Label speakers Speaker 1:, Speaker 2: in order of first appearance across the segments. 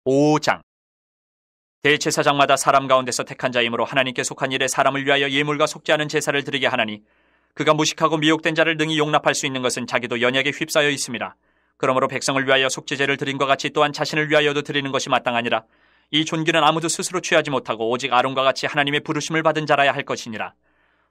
Speaker 1: 5장. 대제사장마다 사람 가운데서 택한 자이므로 하나님께 속한 일에 사람을 위하여 예물과 속지 않은 제사를 드리게 하나니 그가 무식하고 미혹된 자를 능히 용납할 수 있는 것은 자기도 연약에 휩싸여 있음이라. 그러므로 백성을 위하여 속죄제를 드린과 같이 또한 자신을 위하여도 드리는 것이 마땅하니라. 이 존귀는 아무도 스스로 취하지 못하고 오직 아론과 같이 하나님의 부르심을 받은 자라야 할 것이니라.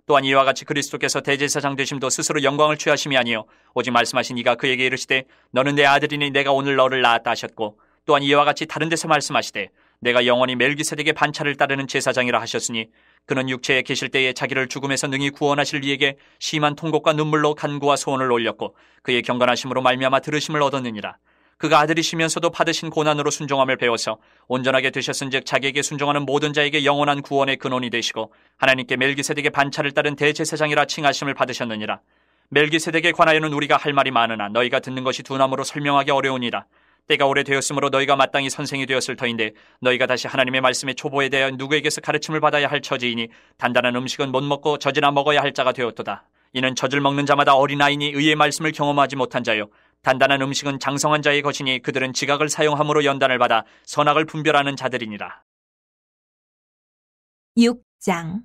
Speaker 1: 또한 이와 같이 그리스도께서 대제사장 되심도 스스로 영광을 취하심이 아니요 오직 말씀하신 이가 그에게 이르시되 너는 내 아들이니 내가 오늘 너를 낳았다 하셨고, 또한 이와 같이 다른 데서 말씀하시되 내가 영원히 멜기세덱의 반차를 따르는 제사장이라 하셨으니 그는 육체에 계실 때에 자기를 죽음에서 능히 구원하실 이에게 심한 통곡과 눈물로 간구와 소원을 올렸고 그의 경건하심으로 말미암아 들으심을 얻었느니라. 그가 아들이시면서도 받으신 고난으로 순종함을 배워서 온전하게 되셨은즉 자기에게 순종하는 모든 자에게 영원한 구원의 근원이 되시고 하나님께 멜기세덱의 반차를 따른 대제사장이라 칭하심을 받으셨느니라. 멜기세덱에 관하여는 우리가 할 말이 많으나 너희가 듣는 것이 두나무로 설명하기 어려우니라. 때가 오래되었으므로 너희가 마땅히 선생이 되었을 터인데 너희가 다시 하나님의 말씀의 초보에 대하여 누구에게서 가르침을 받아야 할 처지이니 단단한 음식은 못 먹고 젖이나 먹어야 할 자가 되었도다. 이는 젖을 먹는 자마다 어린아이니 의의 말씀을 경험하지 못한 자요 단단한 음식은 장성한 자의 것이니 그들은 지각을 사용함으로 연단을 받아 선악을 분별하는 자들이니라.
Speaker 2: 6장.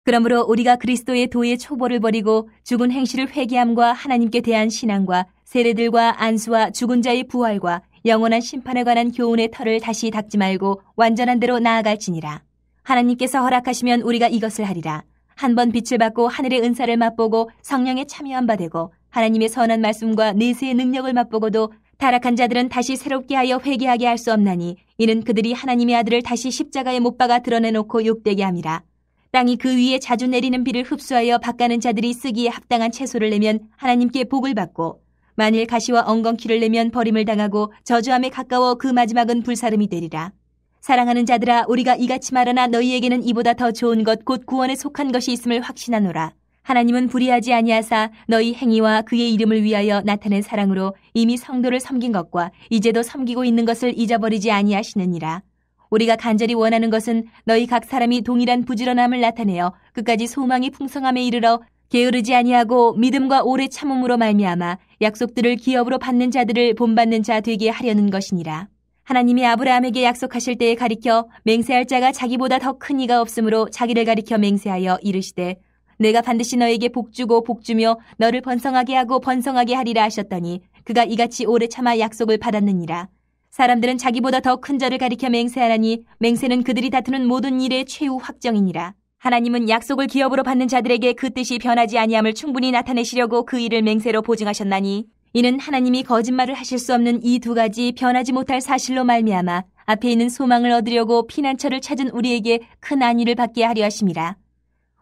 Speaker 2: 그러므로 우리가 그리스도의 도의 초보를 버리고 죽은 행실을 회개함과 하나님께 대한 신앙과 세례들과 안수와 죽은 자의 부활과 영원한 심판에 관한 교훈의 털을 다시 닦지 말고 완전한 대로 나아갈지니라. 하나님께서 허락하시면 우리가 이것을 하리라. 한 번 빛을 받고 하늘의 은사를 맛보고 성령에 참여한 바 되고 하나님의 선한 말씀과 내세의 능력을 맛보고도 타락한 자들은 다시 새롭게 하여 회개하게 할 수 없나니 이는 그들이 하나님의 아들을 다시 십자가에 못 박아 드러내놓고 욕되게 함이라. 땅이 그 위에 자주 내리는 비를 흡수하여 밭가는 자들이 쓰기에 합당한 채소를 내면 하나님께 복을 받고 만일 가시와 엉겅퀴를 내면 버림을 당하고 저주함에 가까워 그 마지막은 불사름이 되리라. 사랑하는 자들아, 우리가 이같이 말하나 너희에게는 이보다 더 좋은 것 곧 구원에 속한 것이 있음을 확신하노라. 하나님은 불의하지 아니하사 너희 행위와 그의 이름을 위하여 나타낸 사랑으로 이미 성도를 섬긴 것과 이제도 섬기고 있는 것을 잊어버리지 아니하시느니라. 우리가 간절히 원하는 것은 너희 각 사람이 동일한 부지런함을 나타내어 끝까지 소망이 풍성함에 이르러 게으르지 아니하고 믿음과 오래 참음으로 말미암아 약속들을 기업으로 받는 자들을 본받는 자 되게 하려는 것이니라. 하나님이 아브라함에게 약속하실 때에 가리켜 맹세할 자가 자기보다 더 큰 이가 없으므로 자기를 가리켜 맹세하여 이르시되 내가 반드시 너에게 복주고 복주며 너를 번성하게 하고 번성하게 하리라 하셨더니 그가 이같이 오래 참아 약속을 받았느니라. 사람들은 자기보다 더 큰 자를 가리켜 맹세하라니 맹세는 그들이 다투는 모든 일의 최후 확정이니라. 하나님은 약속을 기업으로 받는 자들에게 그 뜻이 변하지 아니함을 충분히 나타내시려고 그 일을 맹세로 보증하셨나니 이는 하나님이 거짓말을 하실 수 없는 이 두 가지 변하지 못할 사실로 말미암아 앞에 있는 소망을 얻으려고 피난처를 찾은 우리에게 큰 안위를 받게 하려 하심이라.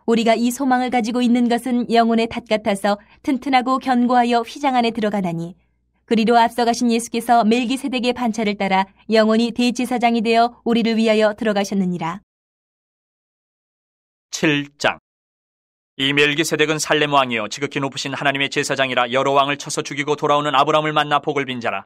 Speaker 2: 우리가 이 소망을 가지고 있는 것은 영혼의 탓 같아서 튼튼하고 견고하여 휘장 안에 들어가나니 그리로 앞서가신 예수께서 멜기세덱의 반차를 따라 영원히 대제사장이 되어 우리를 위하여 들어가셨느니라.
Speaker 1: 7장. 이 멜기세덱은 살렘 왕이요 지극히 높으신 하나님의 제사장이라 여러 왕을 쳐서 죽이고 돌아오는 아브라함을 만나 복을 빈 자라.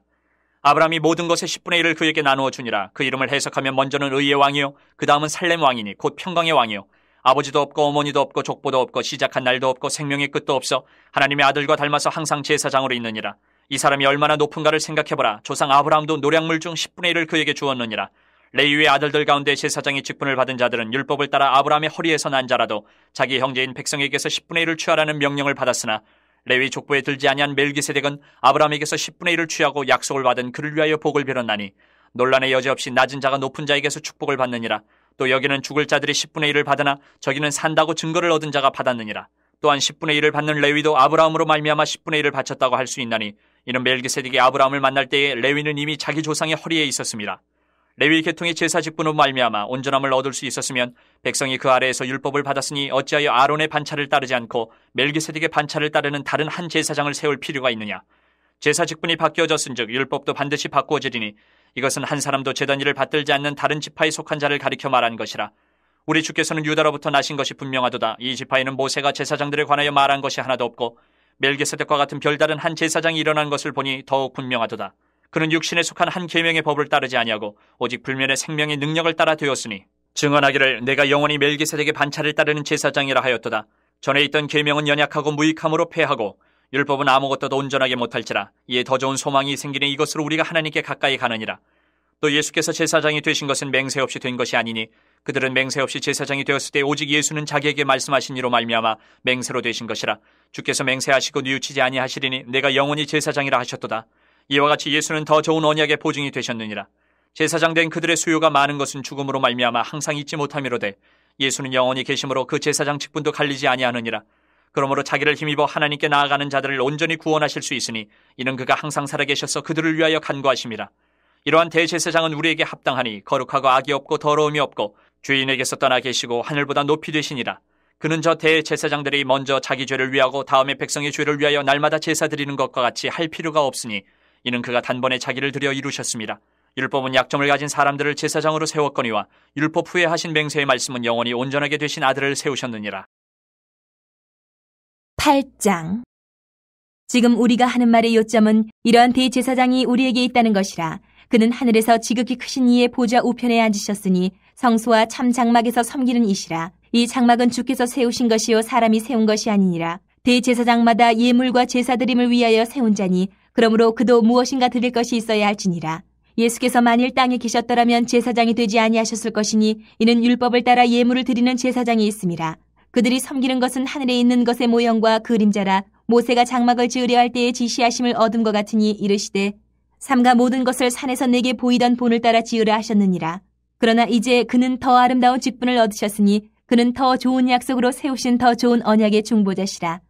Speaker 1: 아브라함이 모든 것의 10분의 1을 그에게 나누어 주니라. 그 이름을 해석하면 먼저는 의의 왕이요 그 다음은 살렘 왕이니 곧 평강의 왕이요 아버지도 없고 어머니도 없고 족보도 없고 시작한 날도 없고 생명의 끝도 없어 하나님의 아들과 닮아서 항상 제사장으로 있느니라. 이 사람이 얼마나 높은가를 생각해보라. 조상 아브라함도 노량물 중 10분의 1을 그에게 주었느니라. 레위의 아들들 가운데 제사장의 직분을 받은 자들은 율법을 따라 아브라함의 허리에서 난 자라도 자기 형제인 백성에게서 10분의 1을 취하라는 명령을 받았으나 레위 족보에 들지 아니한 멜기세덱은 아브라함에게서 10분의 1을 취하고 약속을 받은 그를 위하여 복을 빌었나니 논란의 여지 없이 낮은 자가 높은 자에게서 축복을 받느니라. 또 여기는 죽을 자들이 10분의 1을 받으나 저기는 산다고 증거를 얻은 자가 받았느니라. 또한 10분의 1을 받는 레위도 아브라함으로 말미암아 10분의 1을 바쳤다고 할 수 있나니 이는 멜기세덱이 아브라함을 만날 때에 레위는 이미 자기 조상의 허리에 있었습니다. 레위 계통의 제사 직분으로 말미암아 온전함을 얻을 수 있었으면 백성이 그 아래에서 율법을 받았으니 어찌하여 아론의 반차를 따르지 않고 멜기세덱의 반차를 따르는 다른 한 제사장을 세울 필요가 있느냐. 제사 직분이 바뀌어졌은즉 율법도 반드시 바꾸어지리니 이것은 한 사람도 제단 일을 받들지 않는 다른 지파에 속한 자를 가리켜 말한 것이라. 우리 주께서는 유다로부터 나신 것이 분명하도다. 이 지파에는 모세가 제사장들에 관하여 말한 것이 하나도 없고 멜기세덱과 같은 별다른 한 제사장이 일어난 것을 보니 더욱 분명하도다. 그는 육신에 속한 한 계명의 법을 따르지 아니하고 오직 불면의 생명의 능력을 따라 되었으니 증언하기를 내가 영원히 멜기세덱의 반차를 따르는 제사장이라 하였도다. 전에 있던 계명은 연약하고 무익함으로 패하고 율법은 아무것도 온전하게 못할지라. 이에 더 좋은 소망이 생기니 이것으로 우리가 하나님께 가까이 가느니라. 또 예수께서 제사장이 되신 것은 맹세 없이 된 것이 아니니 그들은 맹세 없이 제사장이 되었을 때 오직 예수는 자기에게 말씀하신 이로 말미암아 맹세로 되신 것이라. 주께서 맹세하시고 뉘우치지 아니하시리니 내가 영원히 제사장이라 하셨도다. 이와 같이 예수는 더 좋은 언약의 보증이 되셨느니라. 제사장 된 그들의 수요가 많은 것은 죽음으로 말미암아 항상 잊지 못함이로되 예수는 영원히 계심으로 그 제사장 직분도 갈리지 아니하느니라. 그러므로 자기를 힘입어 하나님께 나아가는 자들을 온전히 구원하실 수 있으니 이는 그가 항상 살아계셔서 그들을 위하여 간구하심이라. 이러한 대제사장은 우리에게 합당하니 거룩하고 악이 없고 더러움이 없고 주인에게서 떠나 계시고 하늘보다 높이 되시니라. 그는 저 대제사장들이 먼저 자기 죄를 위하고 다음에 백성의 죄를 위하여 날마다 제사 드리는 것과 같이 할 필요가 없으니 이는 그가 단번에 자기를 들여 이루셨습니다. 율법은 약점을 가진 사람들을 제사장으로 세웠거니와 율법 후에 하신 맹세의 말씀은 영원히 온전하게 되신 아들을 세우셨느니라.
Speaker 2: 8장. 지금 우리가 하는 말의 요점은 이러한 대제사장이 우리에게 있다는 것이라. 그는 하늘에서 지극히 크신 이의 보좌 우편에 앉으셨으니 성소와 참 장막에서 섬기는 이시라. 이 장막은 주께서 세우신 것이요 사람이 세운 것이 아니니라. 대제사장마다 예물과 제사드림을 위하여 세운 자니 그러므로 그도 무엇인가 드릴 것이 있어야 할지니라. 예수께서 만일 땅에 계셨더라면 제사장이 되지 아니하셨을 것이니 이는 율법을 따라 예물을 드리는 제사장이 있음이라. 그들이 섬기는 것은 하늘에 있는 것의 모형과 그림자라. 모세가 장막을 지으려 할 때에 지시하심을 얻은 것 같으니 이르시되 삼가 모든 것을 산에서 내게 보이던 본을 따라 지으라 하셨느니라. 그러나 이제 그는 더 아름다운 직분을 얻으셨으니 그는 더 좋은 약속으로 세우신 더 좋은 언약의 중보자시라.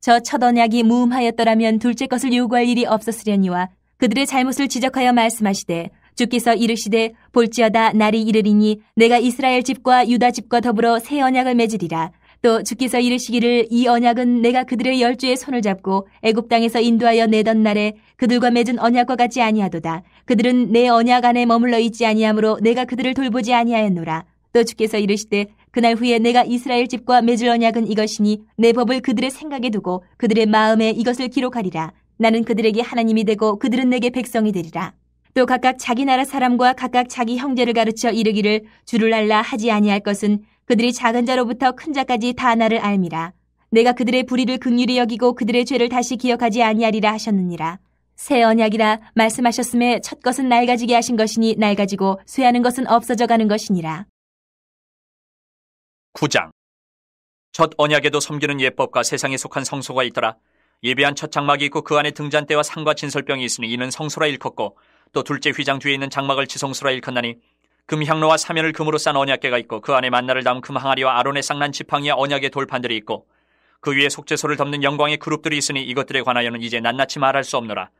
Speaker 2: 저 첫 언약이 무음하였더라면 둘째 것을 요구할 일이 없었으려니와 그들의 잘못을 지적하여 말씀하시되 주께서 이르시되 볼지어다 날이 이르리니 내가 이스라엘 집과 유다 집과 더불어 새 언약을 맺으리라. 또 주께서 이르시기를 이 언약은 내가 그들의 열조의 손을 잡고 애굽 땅에서 인도하여 내던 날에 그들과 맺은 언약과 같지 아니하도다. 그들은 내 언약 안에 머물러 있지 아니하므로 내가 그들을 돌보지 아니하였노라. 또 주께서 이르시되 그날 후에 내가 이스라엘 집과 맺을 언약은 이것이니 내 법을 그들의 생각에 두고 그들의 마음에 이것을 기록하리라. 나는 그들에게 하나님이 되고 그들은 내게 백성이 되리라. 또 각각 자기 나라 사람과 각각 자기 형제를 가르쳐 이르기를 주를 알라 하지 아니할 것은 그들이 작은 자로부터 큰 자까지 다 나를 알미라. 내가 그들의 불의를 긍휼히 여기고 그들의 죄를 다시 기억하지 아니하리라 하셨느니라. 새 언약이라 말씀하셨음에 첫 것은 낡아지게 하신 것이니 낡아지고 쇠하는 것은 없어져 가는 것이니라.
Speaker 1: 9장. 첫 언약에도 섬기는 예법과 세상에 속한 성소가 있더라. 예비한 첫 장막이 있고 그 안에 등잔대와 상과 진설병이 있으니 이는 성소라 일컫고 또 둘째 휘장 뒤에 있는 장막을 지성소라 일컫나니 금향로와 사면을 금으로 싼 언약궤가 있고 그 안에 만나를 담은 금 항아리와 아론의 쌍난 지팡이와 언약의 돌판들이 있고 그 위에 속죄소를 덮는 영광의 그룹들이 있으니 이것들에 관하여는 이제 낱낱이 말할 수 없노라.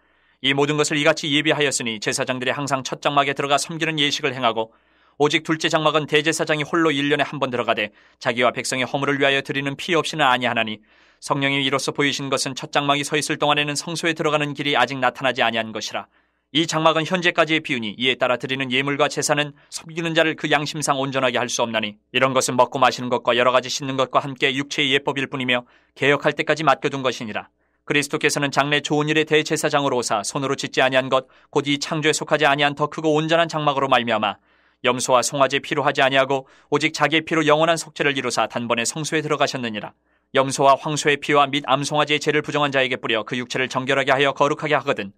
Speaker 1: 이 모든 것을 이같이 예비하였으니 제사장들이 항상 첫 장막에 들어가 섬기는 예식을 행하고 오직 둘째 장막은 대제사장이 홀로 1년에 한 번 들어가되 자기와 백성의 허물을 위하여 드리는 피 없이는 아니하나니 성령이 이로써 보이신 것은 첫 장막이 서 있을 동안에는 성소에 들어가는 길이 아직 나타나지 아니한 것이라. 이 장막은 현재까지의 비유니 이에 따라 드리는 예물과 제사는 섬기는 자를 그 양심상 온전하게 할 수 없나니 이런 것은 먹고 마시는 것과 여러 가지 씻는 것과 함께 육체의 예법일 뿐이며 개혁할 때까지 맡겨둔 것이니라. 그리스도께서는 장래 좋은 일의 대제사장으로 오사 손으로 짓지 아니한 것 곧 이 창조에 속하지 아니한 더 크고 온전한 장막으로 말미암아 염소와 송아지 피로 하지 아니하고 오직 자기의 피로 영원한 속죄를 이루사 단번에 성소에 들어가셨느니라. 염소와 황소의 피와 및 암송아지의 죄를 부정한 자에게 뿌려 그 육체를 정결하게 하여 거룩하게 하거든.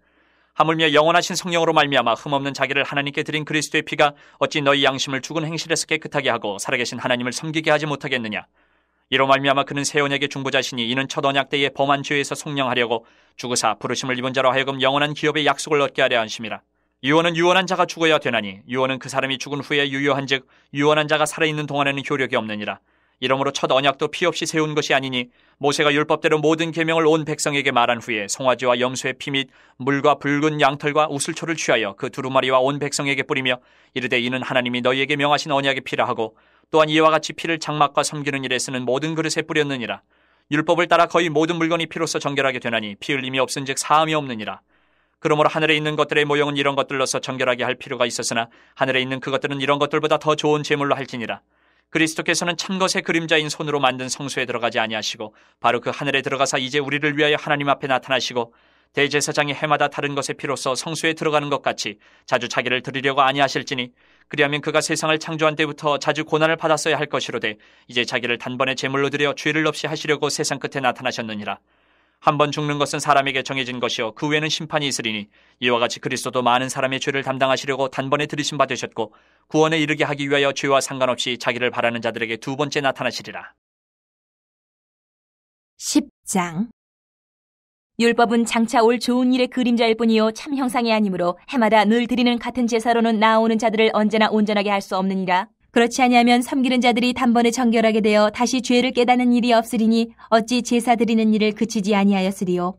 Speaker 1: 하물며 영원하신 성령으로 말미암아 흠없는 자기를 하나님께 드린 그리스도의 피가 어찌 너희 양심을 죽은 행실에서 깨끗하게 하고 살아계신 하나님을 섬기게 하지 못하겠느냐. 이로 말미암아 그는 새 언약의 중보자시니 이는 첫 언약 때에 범한 죄에서 속량하려고 죽으사 부르심을 입은 자로 하여금 영원한 기업의 약속을 얻게 하려 하심이라. 유언은 유언한 자가 죽어야 되나니 유언은 그 사람이 죽은 후에 유효한즉 유언한 자가 살아있는 동안에는 효력이 없느니라. 이러므로 첫 언약도 피 없이 세운 것이 아니니 모세가 율법대로 모든 계명을 온 백성에게 말한 후에 송아지와 염소의 피 및 물과 붉은 양털과 우슬초를 취하여 그 두루마리와 온 백성에게 뿌리며 이르되 이는 하나님이 너희에게 명하신 언약의 피라 하고 또한 이와 같이 피를 장막과 섬기는 일에 쓰는 모든 그릇에 뿌렸느니라. 율법을 따라 거의 모든 물건이 피로써 정결하게 되나니 피 흘림이 없은즉 사함이 없느니라. 그러므로 하늘에 있는 것들의 모형은 이런 것들로서 정결하게 할 필요가 있었으나 하늘에 있는 그것들은 이런 것들보다 더 좋은 제물로 할지니라. 그리스도께서는 참것의 그림자인 손으로 만든 성소에 들어가지 아니하시고 바로 그 하늘에 들어가사 이제 우리를 위하여 하나님 앞에 나타나시고 대제사장이 해마다 다른 것의 피로써 성소에 들어가는 것 같이 자주 자기를 드리려고 아니하실지니 그리하면 그가 세상을 창조한 때부터 자주 고난을 받았어야 할 것이로되 이제 자기를 단번에 제물로 드려 죄를 없이 하시려고 세상 끝에 나타나셨느니라. 한 번 죽는 것은 사람에게 정해진 것이요 그 후에는 심판이 있으리니 이와 같이 그리스도도 많은 사람의 죄를 담당하시려고 단번에 들이심 받으셨고 구원에 이르게 하기 위하여 죄와 상관없이 자기를 바라는 자들에게 두 번째 나타나시리라.
Speaker 2: 10장. 율법은 장차 올 좋은 일의 그림자일 뿐이요 참 형상이 아니므로 해마다 늘 드리는 같은 제사로는 나아오는 자들을 언제나 온전하게 할 수 없느니라. 그렇지 아니하면 섬기는 자들이 단번에 정결하게 되어 다시 죄를 깨닫는 일이 없으리니 어찌 제사 드리는 일을 그치지 아니하였으리요.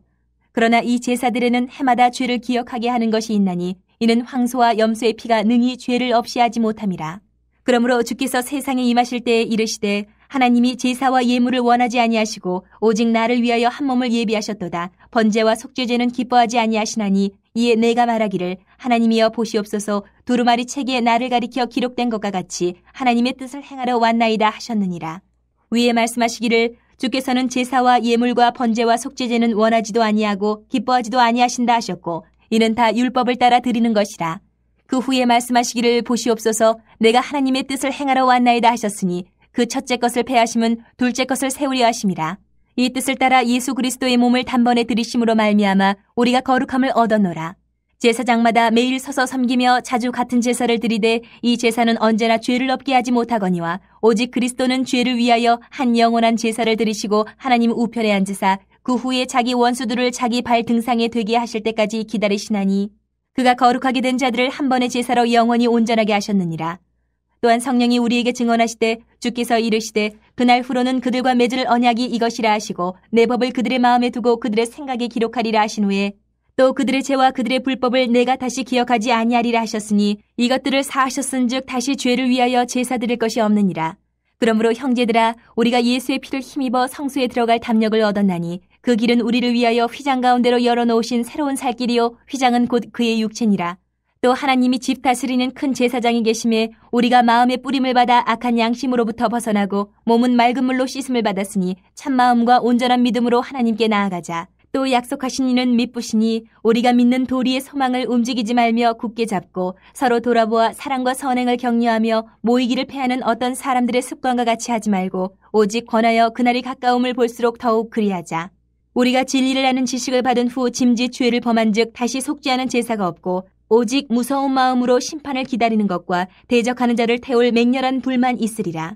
Speaker 2: 그러나 이 제사들에는 해마다 죄를 기억하게 하는 것이 있나니 이는 황소와 염소의 피가 능히 죄를 없이 하지 못함이라. 그러므로 주께서 세상에 임하실 때에 이르시되 하나님이 제사와 예물을 원하지 아니하시고 오직 나를 위하여 한 몸을 예비하셨도다. 번제와 속죄제는 기뻐하지 아니하시나니 이에 내가 말하기를 하나님이여 보시옵소서 두루마리 책에 나를 가리켜 기록된 것과 같이 하나님의 뜻을 행하러 왔나이다 하셨느니라. 위에 말씀하시기를 주께서는 제사와 예물과 번제와 속죄제는 원하지도 아니하고 기뻐하지도 아니하신다 하셨고 이는 다 율법을 따라 드리는 것이라. 그 후에 말씀하시기를 보시옵소서 내가 하나님의 뜻을 행하러 왔나이다 하셨으니 그 첫째 것을 패하심은 둘째 것을 세우려 하심이라. 이 뜻을 따라 예수 그리스도의 몸을 단번에 들이심으로 말미암아 우리가 거룩함을 얻었노라. 제사장마다 매일 서서 섬기며 자주 같은 제사를 드리되 이 제사는 언제나 죄를 없게 하지 못하거니와 오직 그리스도는 죄를 위하여 한 영원한 제사를 드리시고 하나님 우편에 앉으사 그 후에 자기 원수들을 자기 발 등상에 되게 하실 때까지 기다리시나니 그가 거룩하게 된 자들을 한 번의 제사로 영원히 온전하게 하셨느니라. 또한 성령이 우리에게 증언하시되 주께서 이르시되 그날 후로는 그들과 맺을 언약이 이것이라 하시고 내 법을 그들의 마음에 두고 그들의 생각에 기록하리라 하신 후에 또 그들의 죄와 그들의 불법을 내가 다시 기억하지 아니하리라 하셨으니 이것들을 사하셨은즉 다시 죄를 위하여 제사 드릴 것이 없느니라. 그러므로 형제들아 우리가 예수의 피를 힘입어 성소에 들어갈 담력을 얻었나니 그 길은 우리를 위하여 휘장 가운데로 열어놓으신 새로운 살 길이요 휘장은 곧 그의 육체니라. 또 하나님이 집 다스리는 큰 제사장이 계심에 우리가 마음의 뿌림을 받아 악한 양심으로부터 벗어나고 몸은 맑은 물로 씻음을 받았으니 참마음과 온전한 믿음으로 하나님께 나아가자. 또 약속하신 이는 미쁘시니 우리가 믿는 도리의 소망을 움직이지 말며 굳게 잡고 서로 돌아보아 사랑과 선행을 격려하며 모이기를 패하는 어떤 사람들의 습관과 같이 하지 말고 오직 권하여 그날이 가까움을 볼수록 더욱 그리하자. 우리가 진리를 아는 지식을 받은 후 짐짓 죄를 범한 즉 다시 속죄하는 제사가 없고 오직 무서운 마음으로 심판을 기다리는 것과 대적하는 자를 태울 맹렬한 불만 있으리라.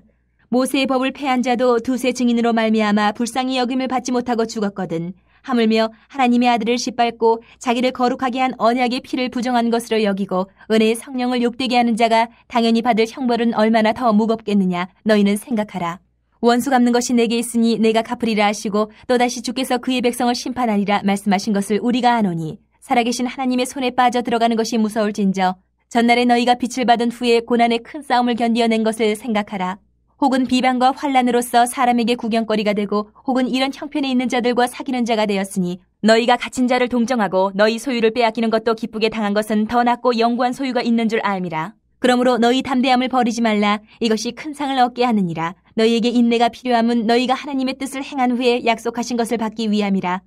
Speaker 2: 모세의 법을 패한 자도 두세 증인으로 말미암아 불쌍히 여김을 받지 못하고 죽었거든. 하물며 하나님의 아들을 짓밟고 자기를 거룩하게 한 언약의 피를 부정한 것으로 여기고 은혜의 성령을 욕되게 하는 자가 당연히 받을 형벌은 얼마나 더 무겁겠느냐 너희는 생각하라. 원수 갚는 것이 내게 있으니 내가 갚으리라 하시고 또다시 주께서 그의 백성을 심판하리라 말씀하신 것을 우리가 아노니 살아계신 하나님의 손에 빠져 들어가는 것이 무서울진저 전날에 너희가 빛을 받은 후에 고난의 큰 싸움을 견디어낸 것을 생각하라. 혹은 비방과 환난으로서 사람에게 구경거리가 되고 혹은 이런 형편에 있는 자들과 사귀는 자가 되었으니 너희가 갇힌 자를 동정하고 너희 소유를 빼앗기는 것도 기쁘게 당한 것은 더 낫고 영구한 소유가 있는 줄 알미라. 그러므로 너희 담대함을 버리지 말라. 이것이 큰 상을 얻게 하느니라. 너희에게 인내가 필요함은 너희가 하나님의 뜻을 행한 후에 약속하신 것을 받기 위함이라.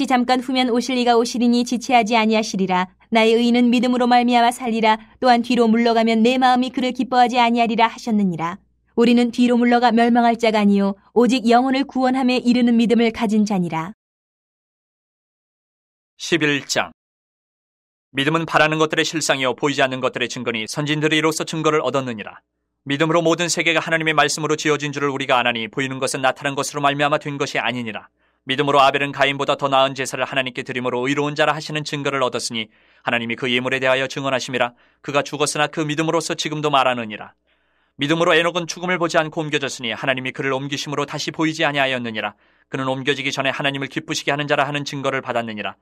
Speaker 2: 잠깐 후면 오실 이가 오시리니 지체하지 아니하시리라. 나의 의인은 믿음으로 말미암아 살리라. 또한 뒤로 물러가면 내 마음이 그를 기뻐하지 아니하리라 하셨느니라. 우리는 뒤로 물러가 멸망할 자가 아니요 오직 영혼을 구원함에 이르는 믿음을 가진 자니라.
Speaker 1: 11장. 믿음은 바라는 것들의 실상이요 보이지 않는 것들의 증거니 선진들이 이로써 증거를 얻었느니라. 믿음으로 모든 세계가 하나님의 말씀으로 지어진 줄을 우리가 아나니 보이는 것은 나타난 것으로 말미암아 된 것이 아니니라. 믿음으로 아벨은 가인보다 더 나은 제사를 하나님께 드림으로 의로운 자라 하시는 증거를 얻었으니 하나님이 그 예물에 대하여 증언하심이라. 그가 죽었으나 그 믿음으로서 지금도 말하느니라. 믿음으로 에녹은 죽음을 보지 않고 옮겨졌으니 하나님이 그를 옮기심으로 다시 보이지 아니하였느니라. 그는 옮겨지기 전에 하나님을 기쁘시게 하는 자라 하는 증거를 받았느니라.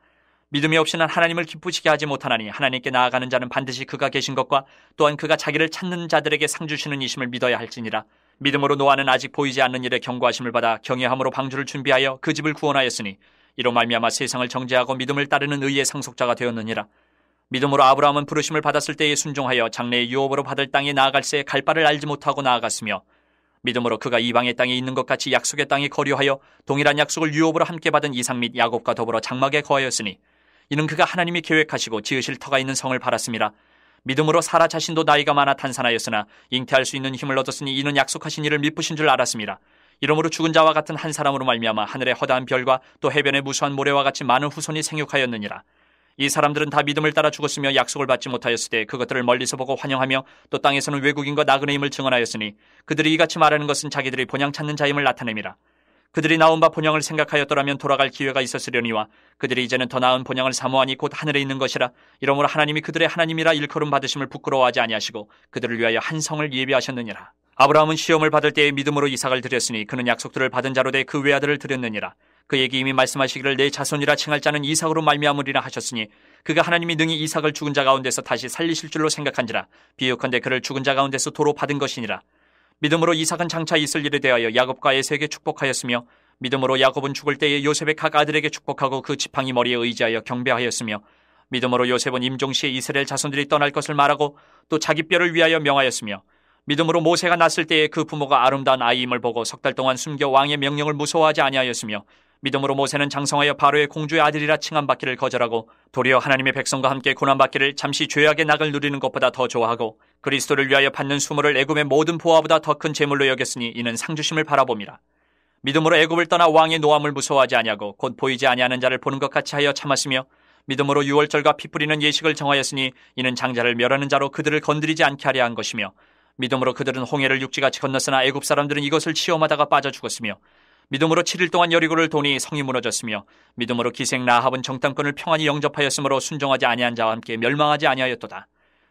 Speaker 1: 믿음이 없이는 하나님을 기쁘시게 하지 못하나니 하나님께 나아가는 자는 반드시 그가 계신 것과 또한 그가 자기를 찾는 자들에게 상 주시는 이심을 믿어야 할지니라. 믿음으로 노아는 아직 보이지 않는 일에 경고하심을 받아 경외함으로 방주를 준비하여 그 집을 구원하였으니 이로 말미암아 세상을 정죄하고 믿음을 따르는 의의 상속자가 되었느니라. 믿음으로 아브라함은 부르심을 받았을 때에 순종하여 장래의 유업으로 받을 땅에 나아갈새 갈 바를 알지 못하고 나아갔으며 믿음으로 그가 이방의 땅에 있는 것 같이 약속의 땅에 거류하여 동일한 약속을 유업으로 함께 받은 이삭 및 야곱과 더불어 장막에 거하였으니 이는 그가 하나님이 계획하시고 지으실 터가 있는 성을 바랐음이라. 믿음으로 사라 자신도 나이가 많아 탄산하였으나 잉태할 수 있는 힘을 얻었으니 이는 약속하신 이를 미쁘신 줄 알았음이라. 이러므로 죽은 자와 같은 한 사람으로 말미암아 하늘의 허다한 별과 또 해변의 무수한 모래와 같이 많은 후손이 생육하였느니라. 이 사람들은 다 믿음을 따라 죽었으며 약속을 받지 못하였을 때 그것들을 멀리서 보고 환영하며 또 땅에서는 외국인과 나그네임을 증언하였으니 그들이 이같이 말하는 것은 자기들이 본향 찾는 자임을 나타냅니다. 그들이 나온 바 본향을 생각하였더라면 돌아갈 기회가 있었으려니와 그들이 이제는 더 나은 본향을 사모하니 곧 하늘에 있는 것이라. 이러므로 하나님이 그들의 하나님이라 일컬음 받으심을 부끄러워하지 아니하시고 그들을 위하여 한 성을 예비하셨느니라. 아브라함은 시험을 받을 때에 믿음으로 이삭을 드렸으니 그는 약속들을 받은 자로 돼 그 외아들을 드렸느니라. 그에게 이미 말씀하시기를 내 자손이라 칭할 자는 이삭으로 말미암으리라 하셨으니 그가 하나님이 능히 이삭을 죽은 자 가운데서 다시 살리실 줄로 생각한지라. 비유컨대 그를 죽은 자 가운데서 도로 받은 것이니라. 믿음으로 이삭은 장차 있을 일에 대하여 야곱과 에서에게 축복하였으며 믿음으로 야곱은 죽을 때에 요셉의 각 아들에게 축복하고 그 지팡이 머리에 의지하여 경배하였으며 믿음으로 요셉은 임종시에 이스라엘 자손들이 떠날 것을 말하고 또 자기 뼈를 위하여 명하였으며 믿음으로 모세가 났을 때에 그 부모가 아름다운 아이임을 보고 석 달 동안 숨겨 왕의 명령을 무서워하지 아니하였으며 믿음으로 모세는 장성하여 바로의 공주의 아들이라 칭함받기를 거절하고 도리어 하나님의 백성과 함께 고난받기를 잠시 죄악의 낙을 누리는 것보다 더 좋아하고 그리스도를 위하여 받는 수모를 애굽의 모든 보화보다 더 큰 재물로 여겼으니 이는 상주심을 바라봅니다. 믿음으로 애굽을 떠나 왕의 노함을 무서워하지 아니하고 곧 보이지 아니하는 자를 보는 것 같이 하여 참았으며 믿음으로 유월절과 피 뿌리는 예식을 정하였으니 이는 장자를 멸하는 자로 그들을 건드리지 않게 하려 한 것이며 믿음으로 그들은 홍해를 육지같이 건넜으나 애굽 사람들은 이것을 시험하다가 빠져 죽었으며 믿음으로 7일 동안 여리고를 도니 성이 무너졌으며 믿음으로 기생 라합은 정탐꾼을 평안히 영접하였으므로 순종하지 아니한 자와 함께 멸망하지 아니하였도다.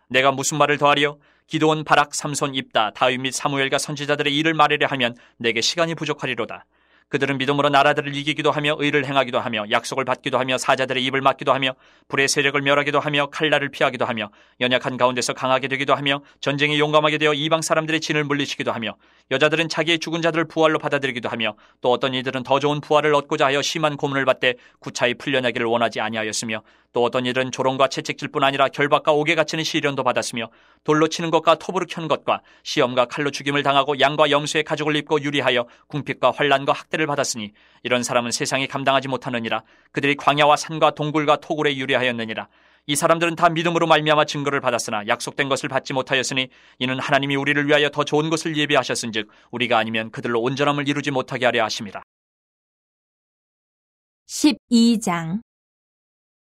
Speaker 1: 내가 무슨 말을 더하리요? 기드온, 바락, 삼손, 입다, 다윗 및 사무엘과 선지자들의 일을 말하려 하면 내게 시간이 부족하리로다. 그들은 믿음으로 나라들을 이기기도 하며 의를 행하기도 하며 약속을 받기도 하며 사자들의 입을 막기도 하며 불의 세력을 멸하기도 하며 칼날을 피하기도 하며 연약한 가운데서 강하게 되기도 하며 전쟁에 용감하게 되어 이방 사람들의 진을 물리치기도 하며 여자들은 자기의 죽은 자들을 부활로 받아들이기도 하며 또 어떤 이들은 더 좋은 부활을 얻고자 하여 심한 고문을 받되 구차히 풀려나기를 원하지 아니하였으며 또 어떤 이들은 조롱과 채찍질뿐 아니라 결박과 옥에 갇히는 시련도 받았으며 돌로 치는 것과 톱으로 켠 것과 시험과 칼로 죽임을 당하고 양과 염소의 가죽을 입고 유리하여 궁핍과 환난과 학대를 받았으니 이런 사람은 세상이 감당하지 못하느니라. 그들이 광야와 산과 동굴과 토굴에 유리하였느니라. 이 사람들은 다 믿음으로 말미암아 증거를 받았으나 약속된 것을 받지 못하였으니 이는 하나님이 우리를 위하여 더 좋은 것을 예비하셨은즉 우리가 아니면 그들로 온전함을 이루지 못하게 하려 하심이라.
Speaker 2: 12장.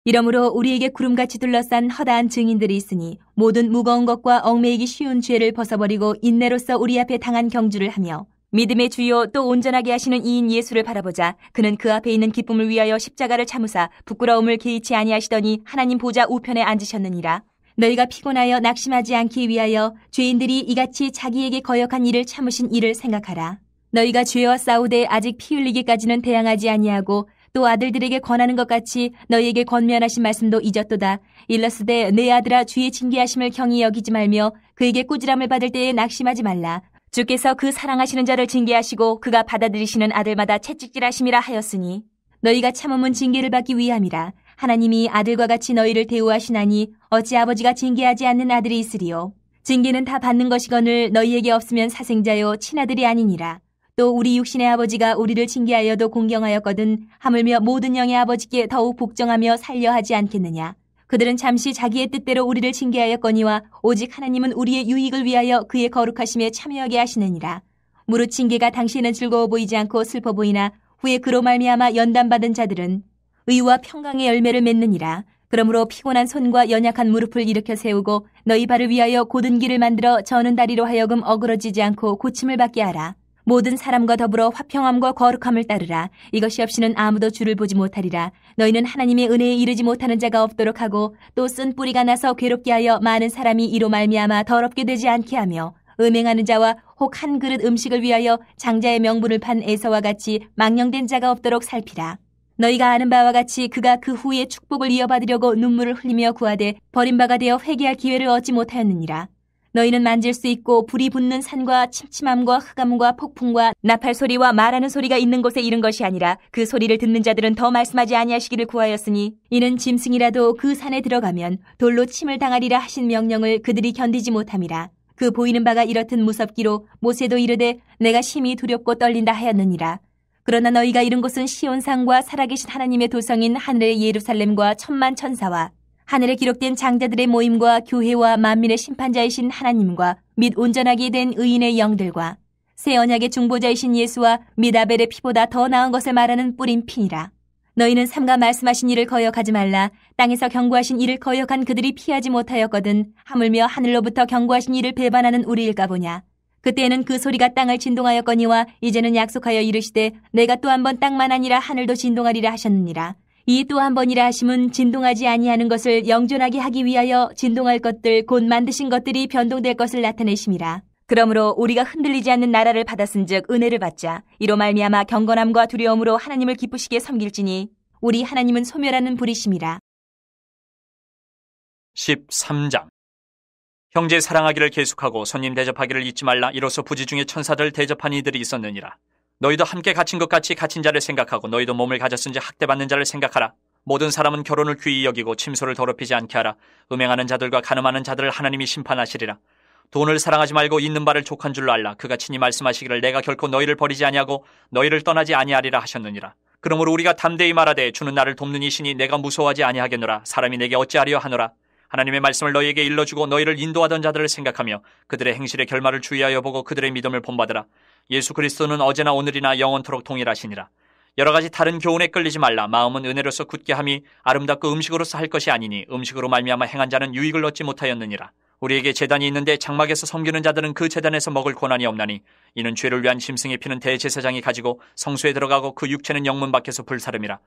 Speaker 2: 이러므로 우리에게 구름같이 둘러싼 허다한 증인들이 있으니 모든 무거운 것과 얽매이기 쉬운 죄를 벗어버리고 인내로서 우리 앞에 당한 경주를 하며 믿음의 주요 또 온전하게 하시는 이인 예수를 바라보자. 그는 그 앞에 있는 기쁨을 위하여 십자가를 참으사 부끄러움을 개의치 아니하시더니 하나님 보좌 우편에 앉으셨느니라. 너희가 피곤하여 낙심하지 않기 위하여 죄인들이 이같이 자기에게 거역한 일을 참으신 이를 생각하라. 너희가 죄와 싸우되 아직 피 흘리기까지는 대항하지 아니하고 또 아들들에게 권하는 것 같이 너희에게 권면하신 말씀도 잊었도다. 일러스되 내 아들아 주의 징계하심을 경히 여기지 말며 그에게 꾸지람을 받을 때에 낙심하지 말라. 주께서 그 사랑하시는 자를 징계하시고 그가 받아들이시는 아들마다 채찍질하심이라 하였으니 너희가 참음은 징계를 받기 위함이라. 하나님이 아들과 같이 너희를 대우하시나니 어찌 아버지가 징계하지 않는 아들이 있으리요. 징계는 다 받는 것이거늘 너희에게 없으면 사생자요 친아들이 아니니라. 또 우리 육신의 아버지가 우리를 징계하여도 공경하였거든 하물며 모든 영의 아버지께 더욱 복종하며 살려하지 않겠느냐. 그들은 잠시 자기의 뜻대로 우리를 징계하였거니와 오직 하나님은 우리의 유익을 위하여 그의 거룩하심에 참여하게 하시느니라. 무릇 징계가 당시에는 즐거워 보이지 않고 슬퍼 보이나 후에 그로 말미암아 연단받은 자들은 의와 평강의 열매를 맺느니라. 그러므로 피곤한 손과 연약한 무릎을 일으켜 세우고 너희 발을 위하여 곧은 길을 만들어 저는 다리로 하여금 어그러지지 않고 고침을 받게 하라. 모든 사람과 더불어 화평함과 거룩함을 따르라. 이것이 없이는 아무도 주를 보지 못하리라. 너희는 하나님의 은혜에 이르지 못하는 자가 없도록 하고 또 쓴 뿌리가 나서 괴롭게 하여 많은 사람이 이로 말미암아 더럽게 되지 않게 하며 음행하는 자와 혹 한 그릇 음식을 위하여 장자의 명분을 판 에서와 같이 망령된 자가 없도록 살피라. 너희가 아는 바와 같이 그가 그 후에 축복을 이어받으려고 눈물을 흘리며 구하되 버림바가 되어 회개할 기회를 얻지 못하였느니라. 너희는 만질 수 있고 불이 붙는 산과 침침함과 흑암과 폭풍과 나팔 소리와 말하는 소리가 있는 곳에 이른 것이 아니라 그 소리를 듣는 자들은 더 말씀하지 아니하시기를 구하였으니 이는 짐승이라도 그 산에 들어가면 돌로 침을 당하리라 하신 명령을 그들이 견디지 못함이라. 그 보이는 바가 이렇듯 무섭기로 모세도 이르되 내가 심히 두렵고 떨린다 하였느니라. 그러나 너희가 이른 곳은 시온산과 살아계신 하나님의 도성인 하늘의 예루살렘과 천만 천사와 하늘에 기록된 장자들의 모임과 교회와 만민의 심판자이신 하나님과 및 온전하게 된 의인의 영들과 새 언약의 중보자이신 예수와 및 아벨의 피보다 더 나은 것을 말하는 뿌린 피니라. 너희는 삼가 말씀하신 이를 거역하지 말라. 땅에서 경고하신 이를 거역한 그들이 피하지 못하였거든 하물며 하늘로부터 경고하신 이를 배반하는 우리일까 보냐. 그때에는 그 소리가 땅을 진동하였거니와 이제는 약속하여 이르시되 내가 또 한 번 땅만 아니라 하늘도 진동하리라 하셨느니라. 이 또 한 번이라 하심은 진동하지 아니하는 것을 영존하게 하기 위하여 진동할 것들 곧 만드신 것들이 변동될 것을 나타내심이라. 그러므로 우리가 흔들리지 않는 나라를 받았은즉 은혜를 받자. 이로 말미암아 경건함과 두려움으로 하나님을 기쁘시게 섬길지니 우리 하나님은 소멸하는 불이심이라.
Speaker 1: 13장. 형제 사랑하기를 계속하고 손님 대접하기를 잊지 말라. 이로써 부지 중에 천사들 대접한 이들이 있었느니라. 너희도 함께 갇힌 것 같이 갇힌 자를 생각하고 너희도 몸을 가졌은지 학대받는 자를 생각하라. 모든 사람은 결혼을 귀히 여기고 침소를 더럽히지 않게 하라. 음행하는 자들과 간음하는 자들을 하나님이 심판하시리라. 돈을 사랑하지 말고 있는 바를 족한 줄로 알라. 그가 친히 말씀하시기를 내가 결코 너희를 버리지 아니하고 너희를 떠나지 아니하리라 하셨느니라. 그러므로 우리가 담대히 말하되 주는 나를 돕는 이시니 내가 무서워하지 아니하겠노라. 사람이 내게 어찌하리요 하노라. 하나님의 말씀을 너희에게 일러주고 너희를 인도하던 자들을 생각하며 그들의 행실의 결말을 주의하여 보고 그들의 믿음을 본받으라. 예수 그리스도는 어제나 오늘이나 영원토록 동일하시니라. 여러 가지 다른 교훈에 끌리지 말라. 마음은 은혜로서 굳게 함이 아름답고 음식으로서 할 것이 아니니 음식으로 말미암아 행한 자는 유익을 얻지 못하였느니라. 우리에게 제단이 있는데 장막에서 섬기는 자들은 그 제단에서 먹을 고난이 없나니 이는 죄를 위한 짐승의 피는 대제사장이 가지고 성소에 들어가고 그 육체는 영문 밖에서 불사름이라.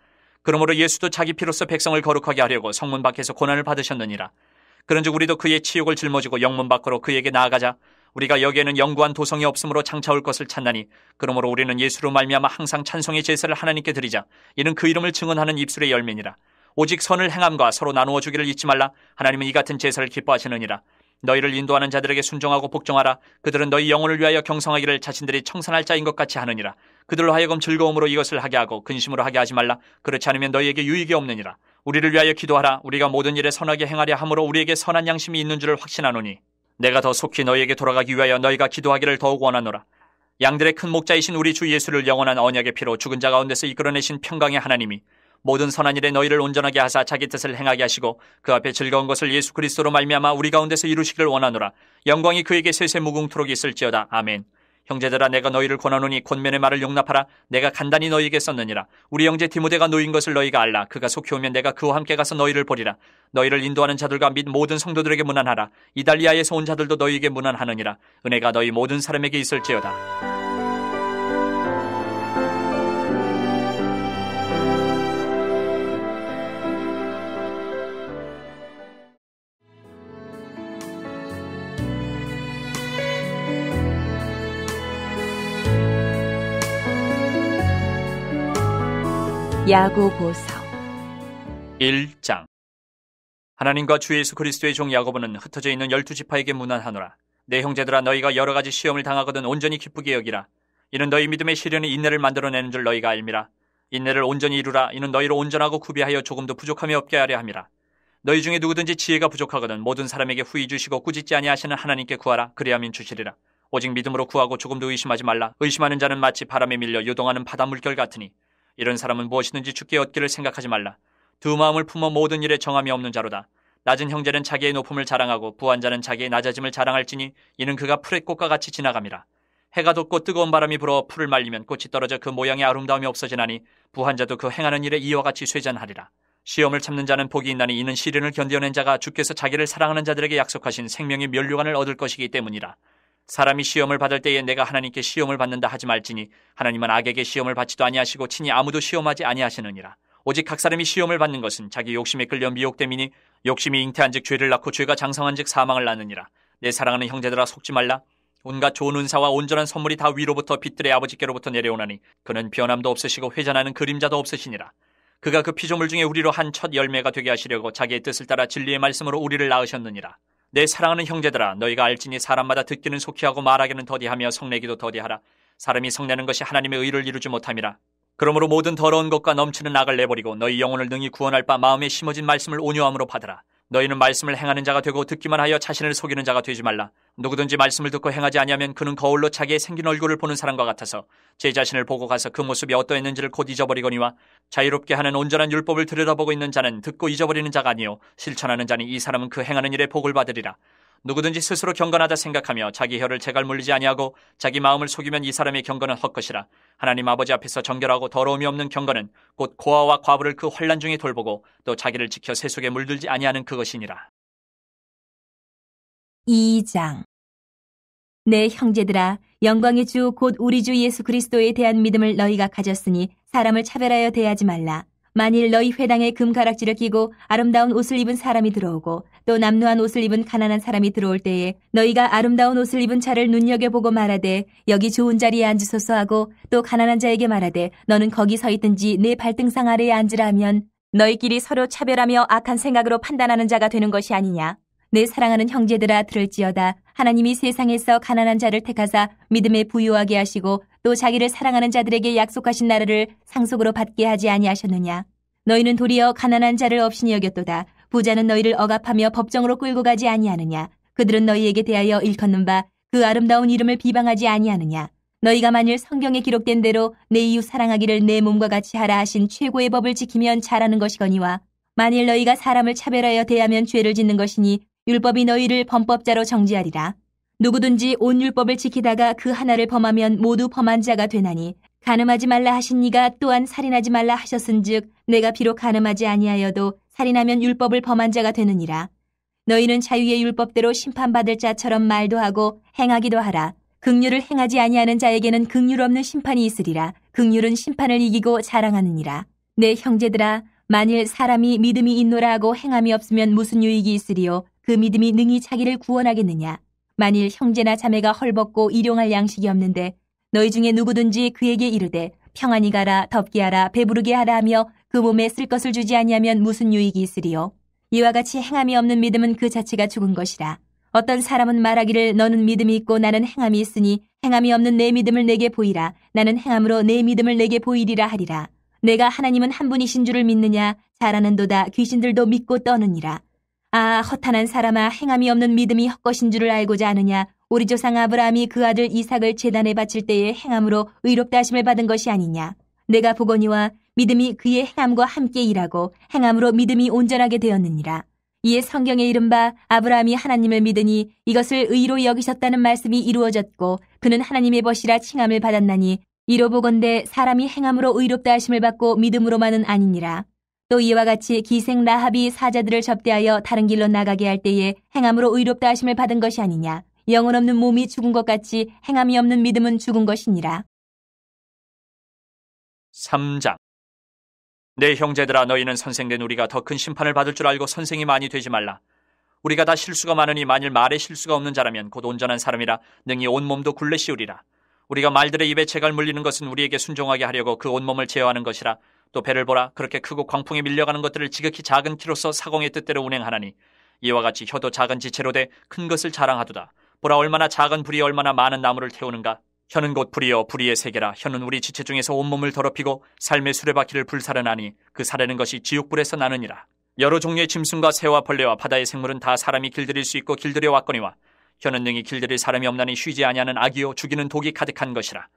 Speaker 1: 그러므로 예수도 자기 피로써 백성을 거룩하게 하려고 성문 밖에서 고난을 받으셨느니라. 그런즉 우리도 그의 치욕을 짊어지고 영문 밖으로 그에게 나아가자. 우리가 여기에는 영구한 도성이 없으므로 장차올 것을 찾나니 그러므로 우리는 예수로 말미암아 항상 찬송의 제사를 하나님께 드리자. 이는 그 이름을 증언하는 입술의 열매니라. 오직 선을 행함과 서로 나누어 주기를 잊지 말라. 하나님은 이 같은 제사를 기뻐하시느니라. 너희를 인도하는 자들에게 순종하고 복종하라. 그들은 너희 영혼을 위하여 경성하기를 자신들이 청산할 자인 것 같이 하느니라. 그들로 하여금 즐거움으로 이것을 하게 하고 근심으로 하게 하지 말라. 그렇지 않으면 너희에게 유익이 없느니라. 우리를 위하여 기도하라. 우리가 모든 일에 선하게 행하려 함으로 우리에게 선한 양심이 있는 줄을 확신하노니 내가 더 속히 너희에게 돌아가기 위하여 너희가 기도하기를 더욱 원하노라. 양들의 큰 목자이신 우리 주 예수를 영원한 언약의 피로 죽은 자 가운데서 이끌어내신 평강의 하나님이 모든 선한 일에 너희를 온전하게 하사 자기 뜻을 행하게 하시고 그 앞에 즐거운 것을 예수 그리스도로 말미암아 우리 가운데서 이루시기를 원하노라. 영광이 그에게 세세 무궁토록 있을지어다. 아멘. 형제들아 내가 너희를 권하노니 권면의 말을 용납하라. 내가 간단히 너희에게 썼느니라. 우리 형제 디모데가 놓인 것을 너희가 알라. 그가 속히 오면 내가 그와 함께 가서 너희를 보리라. 너희를 인도하는 자들과 및 모든 성도들에게 문안하라. 이달리아에서 온 자들도 너희에게 문안하느니라. 은혜가 너희 모든 사람에게 있을지어다.
Speaker 2: 야고보서
Speaker 1: 1장. 하나님과 주 예수 그리스도의 종 야고보는 흩어져 있는 12지파에게 문안하노라. 내 형제들아 너희가 여러 가지 시험을 당하거든 온전히 기쁘게 여기라. 이는 너희 믿음의 시련이 인내를 만들어내는 줄 너희가 알미라. 인내를 온전히 이루라. 이는 너희로 온전하고 구비하여 조금도 부족함이 없게 하려 함이라. 너희 중에 누구든지 지혜가 부족하거든 모든 사람에게 후히 주시고 꾸짖지 아니하시는 하나님께 구하라. 그리하면 주시리라. 오직 믿음으로 구하고 조금도 의심하지 말라. 의심하는 자는 마치 바람에 밀려 요동하는 바다 물결 같으니 이런 사람은 무엇이든지 주께 얻기를 생각하지 말라. 두 마음을 품어 모든 일에 정함이 없는 자로다. 낮은 형제는 자기의 높음을 자랑하고 부한 자는 자기의 낮아짐을 자랑할지니 이는 그가 풀의 꽃과 같이 지나감이라. 해가 돋고 뜨거운 바람이 불어 풀을 말리면 꽃이 떨어져 그 모양의 아름다움이 없어지나니 부한 자도 그 행하는 일에 이와 같이 쇠잔하리라. 시험을 참는 자는 복이 있나니 이는 시련을 견뎌낸 자가 주께서 자기를 사랑하는 자들에게 약속하신 생명의 면류관을 얻을 것이기 때문이라. 사람이 시험을 받을 때에 내가 하나님께 시험을 받는다 하지 말지니 하나님은 악에게 시험을 받지도 아니하시고 친히 아무도 시험하지 아니하시느니라. 오직 각 사람이 시험을 받는 것은 자기 욕심에 끌려 미혹됨이니 욕심이 잉태한즉 죄를 낳고 죄가 장성한즉 사망을 낳느니라. 내 사랑하는 형제들아 속지 말라. 온갖 좋은 은사와 온전한 선물이 다 위로부터 빛들의 아버지께로부터 내려오나니 그는 변함도 없으시고 회전하는 그림자도 없으시니라. 그가 그 피조물 중에 우리로 한 첫 열매가 되게 하시려고 자기의 뜻을 따라 진리의 말씀으로 우리를 낳으셨느니라. 내 사랑하는 형제들아 너희가 알지니 사람마다 듣기는 속히 하고 말하기는 더디하며 성내기도 더디하라. 사람이 성내는 것이 하나님의 의를 이루지 못함이라. 그러므로 모든 더러운 것과 넘치는 악을 내버리고 너희 영혼을 능히 구원할 바 마음에 심어진 말씀을 온유함으로 받으라. 너희는 말씀을 행하는 자가 되고 듣기만 하여 자신을 속이는 자가 되지 말라. 누구든지 말씀을 듣고 행하지 아니하면 그는 거울로 자기의 생긴 얼굴을 보는 사람과 같아서 제 자신을 보고 가서 그 모습이 어떠했는지를 곧 잊어버리거니와 자유롭게 하는 온전한 율법을 들여다보고 있는 자는 듣고 잊어버리는 자가 아니요 실천하는 자니 이 사람은 그 행하는 일에 복을 받으리라. 누구든지 스스로 경건하다 생각하며 자기 혀를 제갈 물리지 아니하고 자기 마음을 속이면 이 사람의 경건은 헛것이라. 하나님 아버지 앞에서 정결하고 더러움이 없는 경건은 곧 고아와 과부를 그 환난 중에 돌보고 또 자기를 지켜 세속에 물들지 아니하는 그것이니라.
Speaker 2: 2장. 내 형제들아, 영광의 주 곧 우리 주 예수 그리스도에 대한 믿음을 너희가 가졌으니 사람을 차별하여 대하지 말라. 만일 너희 회당에 금가락지를 끼고 아름다운 옷을 입은 사람이 들어오고 또 남루한 옷을 입은 가난한 사람이 들어올 때에 너희가 아름다운 옷을 입은 자를 눈여겨보고 말하되 여기 좋은 자리에 앉으소서 하고 또 가난한 자에게 말하되 너는 거기 서 있든지 내 발등상 아래에 앉으라 하면 너희끼리 서로 차별하며 악한 생각으로 판단하는 자가 되는 것이 아니냐. 내 사랑하는 형제들아, 들을지어다. 하나님이 세상에서 가난한 자를 택하사 믿음에 부유하게 하시고 또 자기를 사랑하는 자들에게 약속하신 나라를 상속으로 받게 하지 아니하셨느냐. 너희는 도리어 가난한 자를 업신이 여겼도다. 부자는 너희를 억압하며 법정으로 끌고 가지 아니하느냐. 그들은 너희에게 대하여 일컫는 바 그 아름다운 이름을 비방하지 아니하느냐. 너희가 만일 성경에 기록된 대로 내 이웃 사랑하기를 내 몸과 같이 하라 하신 최고의 법을 지키면 잘하는 것이거니와 만일 너희가 사람을 차별하여 대하면 죄를 짓는 것이니 율법이 너희를 범법자로 정죄하리라. 누구든지 온 율법을 지키다가 그 하나를 범하면 모두 범한 자가 되나니 간음하지 말라 하신 이가 또한 살인하지 말라 하셨은즉 내가 비록 간음하지 아니하여도 살인하면 율법을 범한 자가 되느니라. 너희는 자유의 율법대로 심판받을 자처럼 말도 하고 행하기도 하라. 긍휼을 행하지 아니하는 자에게는 긍휼 없는 심판이 있으리라. 긍휼은 심판을 이기고 자랑하느니라. 내 형제들아, 만일 사람이 믿음이 있노라 하고 행함이 없으면 무슨 유익이 있으리요. 그 믿음이 능히 자기를 구원하겠느냐. 만일 형제나 자매가 헐벗고 일용할 양식이 없는데 너희 중에 누구든지 그에게 이르되 평안히 가라, 덥게 하라, 배부르게 하라 하며 그 몸에 쓸 것을 주지 아니하면 무슨 유익이 있으리요. 이와 같이 행함이 없는 믿음은 그 자체가 죽은 것이라. 어떤 사람은 말하기를 너는 믿음이 있고 나는 행함이 있으니 행함이 없는 내 믿음을 내게 보이라. 나는 행함으로 내 믿음을 내게 보이리라 하리라. 내가 하나님은 한 분이신 줄을 믿느냐. 잘하는도다. 귀신들도 믿고 떠느니라. 아, 허탄한 사람아, 행함이 없는 믿음이 헛것인 줄을 알고자 하느냐. 우리 조상 아브라함이 그 아들 이삭을 제단에 바칠 때에 행함으로 의롭다 하심을 받은 것이 아니냐. 내가 보거니와 믿음이 그의 행함과 함께 일하고 행함으로 믿음이 온전하게 되었느니라. 이에 성경에 이른바 아브라함이 하나님을 믿으니 이것을 의로 여기셨다는 말씀이 이루어졌고 그는 하나님의 벗이라 칭함을 받았나니 이로 보건대 사람이 행함으로 의롭다 하심을 받고 믿음으로만은 아니니라. 또 이와 같이 기생 라합이 사자들을 접대하여 다른 길로 나가게 할 때에 행함으로 의롭다 하심을 받은 것이 아니냐. 영혼 없는 몸이 죽은 것 같이 행함이 없는 믿음은 죽은 것이니라.
Speaker 1: 3장. 내 형제들아, 너희는 선생된 우리가 더 큰 심판을 받을 줄 알고 선생이 많이 되지 말라. 우리가 다 실수가 많으니 만일 말에 실수가 없는 자라면 곧 온전한 사람이라 능히 온몸도 굴레 씌우리라. 우리가 말들의 입에 재갈 물리는 것은 우리에게 순종하게 하려고 그 온몸을 제어하는 것이라. 또 배를 보라. 그렇게 크고 광풍에 밀려가는 것들을 지극히 작은 키로서 사공의 뜻대로 운행하나니 이와 같이 혀도 작은 지체로 돼 큰 것을 자랑하도다. 보라, 얼마나 작은 불이 얼마나 많은 나무를 태우는가. 혀는 곧 불이요 불의의 세계라. 혀는 우리 지체 중에서 온몸을 더럽히고 삶의 수레바퀴를 불사르나니 그 사르는 것이 지옥불에서 나느니라. 여러 종류의 짐승과 새와 벌레와 바다의 생물은 다 사람이 길들일 수 있고 길들여 왔거니와 혀는 능히 길들일 사람이 없나니 쉬지 아니하는 악이요 죽이는 독이 가득한 것이라.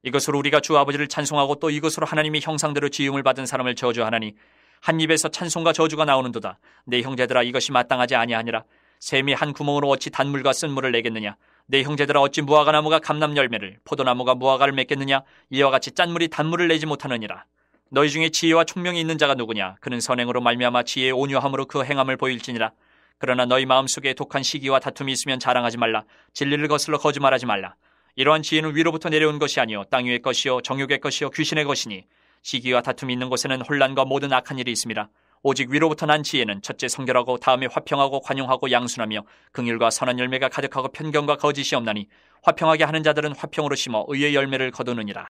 Speaker 1: 이것으로 우리가 주 아버지를 찬송하고 또 이것으로 하나님의 형상대로 지음을 받은 사람을 저주하나니 한 입에서 찬송과 저주가 나오는도다. 내 형제들아, 이것이 마땅하지 아니하니라. 샘이 한 구멍으로 어찌 단물과 쓴물을 내겠느냐. 내 형제들아, 어찌 무화과나무가 감람 열매를 포도나무가 무화과를 맺겠느냐. 이와 같이 짠물이 단물을 내지 못하느니라. 너희 중에 지혜와 총명이 있는 자가 누구냐. 그는 선행으로 말미암아 지혜의 온유함으로 그 행함을 보일지니라. 그러나 너희 마음속에 독한 시기와 다툼이 있으면 자랑하지 말라. 진리를 거슬러 거짓말하지 말라. 이러한 지혜는 위로부터 내려온 것이 아니요 땅 위의 것이요 정욕의 것이요 귀신의 것이니 시기와 다툼이 있는 곳에는 혼란과 모든 악한 일이 있음이라. 오직 위로부터 난 지혜는 첫째 성결하고 다음에 화평하고 관용하고 양순하며 긍휼과 선한 열매가 가득하고 편견과 거짓이 없나니 화평하게 하는 자들은 화평으로 심어 의의 열매를 거두느니라.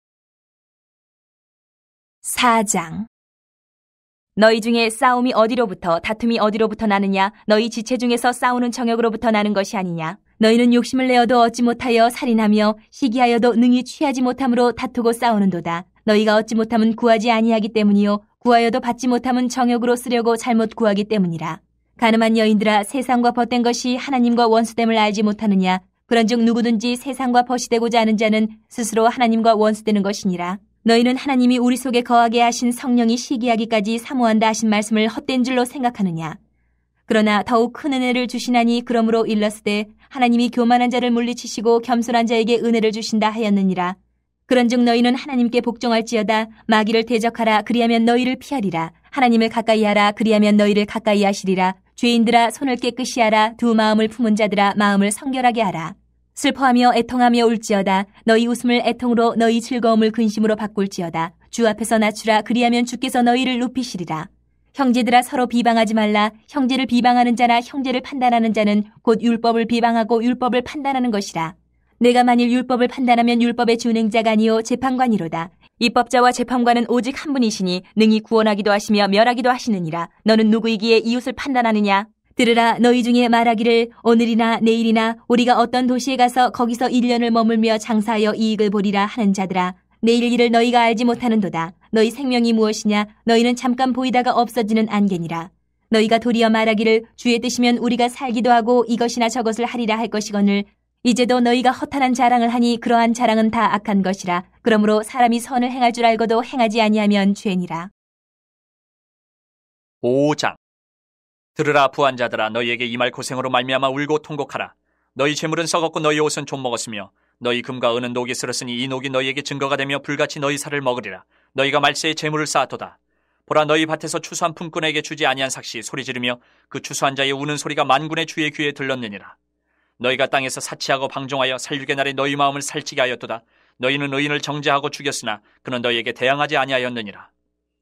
Speaker 2: 4장. 너희 중에 싸움이 어디로부터 다툼이 어디로부터 나느냐. 너희 지체 중에서 싸우는 정욕으로부터 나는 것이 아니냐. 너희는 욕심을 내어도 얻지 못하여 살인하며 시기하여도 능히 취하지 못함으로 다투고 싸우는도다. 너희가 얻지 못함은 구하지 아니하기 때문이요 구하여도 받지 못함은 정욕으로 쓰려고 잘못 구하기 때문이라. 가늠한 여인들아, 세상과 벗된 것이 하나님과 원수됨을 알지 못하느냐. 그런즉 누구든지 세상과 벗이 되고자 하는 자는 스스로 하나님과 원수되는 것이니라. 너희는 하나님이 우리 속에 거하게 하신 성령이 시기하기까지 사모한다 하신 말씀을 헛된 줄로 생각하느냐. 그러나 더욱 큰 은혜를 주시나니 그러므로 일렀으되 하나님이 교만한 자를 물리치시고 겸손한 자에게 은혜를 주신다 하였느니라. 그런즉 너희는 하나님께 복종할지어다. 마귀를 대적하라. 그리하면 너희를 피하리라. 하나님을 가까이하라. 그리하면 너희를 가까이 하시리라. 죄인들아 손을 깨끗이 하라. 두 마음을 품은 자들아 마음을 성결하게 하라. 슬퍼하며 애통하며 울지어다. 너희 웃음을 애통으로 너희 즐거움을 근심으로 바꿀지어다. 주 앞에서 낮추라. 그리하면 주께서 너희를 높이시리라. 형제들아 서로 비방하지 말라. 형제를 비방하는 자나 형제를 판단하는 자는 곧 율법을 비방하고 율법을 판단하는 것이라. 내가 만일 율법을 판단하면 율법의 준행자가 아니요 재판관이로다. 입법자와 재판관은 오직 한 분이시니 능히 구원하기도 하시며 멸하기도 하시느니라. 너는 누구이기에 이웃을 판단하느냐? 들으라. 너희 중에 말하기를 오늘이나 내일이나 우리가 어떤 도시에 가서 거기서 1년을 머물며 장사하여 이익을 보리라 하는 자들아. 내일 일을 너희가 알지 못하는도다. 너희 생명이 무엇이냐? 너희는 잠깐 보이다가 없어지는 안개니라. 너희가 도리어 말하기를 주의 뜻이면 우리가 살기도 하고 이것이나 저것을 하리라 할 것이거늘 이제도 너희가 허탄한 자랑을 하니 그러한 자랑은 다 악한 것이라. 그러므로 사람이 선을 행할 줄 알고도 행하지 아니하면 죄니라.
Speaker 1: 5장. 들으라 부한 자들아 너희에게 이 말 고생으로 말미암아 울고 통곡하라. 너희 재물은 썩었고 너희 옷은 좀 먹었으며 너희 금과 은은 녹이 슬었으니 이 녹이 너희에게 증거가 되며 불같이 너희 살을 먹으리라. 너희가 말세에 재물을 쌓았도다. 보라 너희 밭에서 추수한 품꾼에게 주지 아니한 삭시 소리 지르며 그 추수한 자의 우는 소리가 만군의 주의 귀에 들렸느니라. 너희가 땅에서 사치하고 방종하여 살육의 날에 너희 마음을 살찌게 하였도다. 너희는 의인을 정죄하고 죽였으나 그는 너희에게 대항하지 아니하였느니라.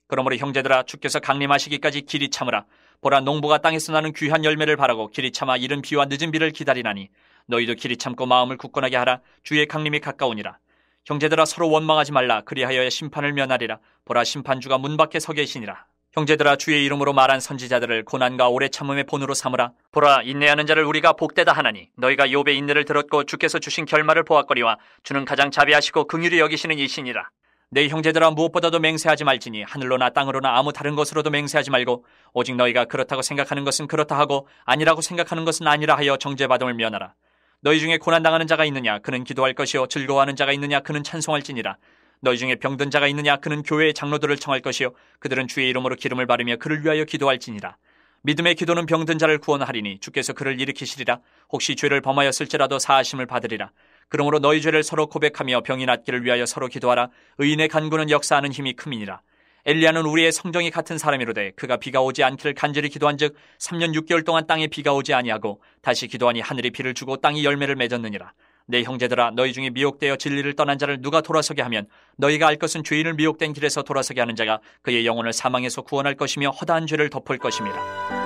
Speaker 1: 그러므로 형제들아 주께서 강림하시기까지 길이 참으라. 보라 농부가 땅에서 나는 귀한 열매를 바라고 길이 참아 이른 비와 늦은 비를 기다리나니 너희도 길이 참고 마음을 굳건하게 하라. 주의 강림이 가까우니라. 형제들아 서로 원망하지 말라. 그리하여야 심판을 면하리라. 보라 심판주가 문 밖에 서 계시니라. 형제들아 주의 이름으로 말한 선지자들을 고난과 오래 참음의 본으로 삼으라. 보라 인내하는 자를 우리가 복되다 하나니 너희가 욥의 인내를 들었고 주께서 주신 결말을 보았거니와 주는 가장 자비하시고 긍휼히 여기시는 이시니라. 내 형제들아 무엇보다도 맹세하지 말지니 하늘로나 땅으로나 아무 다른 것으로도 맹세하지 말고 오직 너희가 그렇다고 생각하는 것은 그렇다 하고 아니라고 생각하는 것은 아니라 하여 정죄받음을 면하라. 너희 중에 고난당하는 자가 있느냐 그는 기도할 것이요 즐거워하는 자가 있느냐 그는 찬송할지니라. 너희 중에 병든 자가 있느냐 그는 교회의 장로들을 청할 것이요 그들은 주의 이름으로 기름을 바르며 그를 위하여 기도할지니라. 믿음의 기도는 병든 자를 구원하리니 주께서 그를 일으키시리라. 혹시 죄를 범하였을지라도 사하심을 받으리라. 그러므로 너희 죄를 서로 고백하며 병이 낫기를 위하여 서로 기도하라. 의인의 간구는 역사하는 힘이 큼이니라. 엘리야는 우리의 성정이 같은 사람이로되 그가 비가 오지 않기를 간절히 기도한즉 3년 6개월 동안 땅에 비가 오지 아니하고 다시 기도하니 하늘이 비를 주고 땅이 열매를 맺었느니라. 내 형제들아 너희 중에 미혹되어 진리를 떠난 자를 누가 돌아서게 하면 너희가 알 것은 죄인을 미혹된 길에서 돌아서게 하는 자가 그의 영혼을 사망에서 구원할 것이며 허다한 죄를 덮을 것임이라.